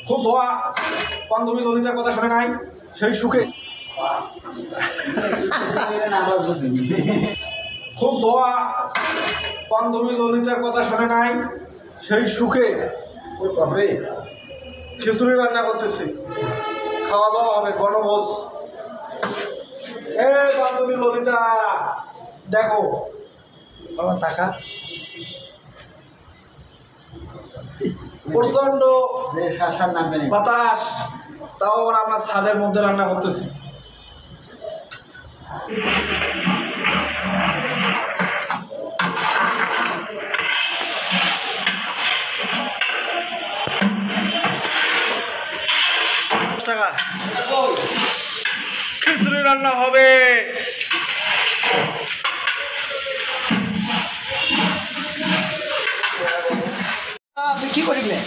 খুব ধোয়া বান্ধবী ললিতার কথা শুনে নাই সেই সুখে খুব ধোয়া বান্ধবী ললিতার কথা শুনে নাই সেই সুখে বাপরে খিচুড়ি রান্না করতেছি, খাওয়া দাওয়া হবে গণভোজ। বান্ধবী ললিতা দেখো বাবা টাকা প্রচন্ড বাতাস, তাও আবার আমরা ছাদের মধ্যে রান্না করতেছি। টাকা খিচুড়ি রান্না হবে। তুই কি করিলে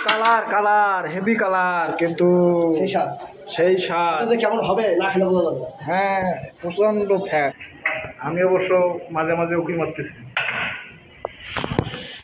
কালার কালার হেভি কালার, কিন্তু সেই স্বাদ কেমন হবে না খেলে বোঝা যাবে। হ্যাঁ প্রচন্ড ফ্যাট। আমি অবশ্য মাঝে মাঝে উকি মারতেছি।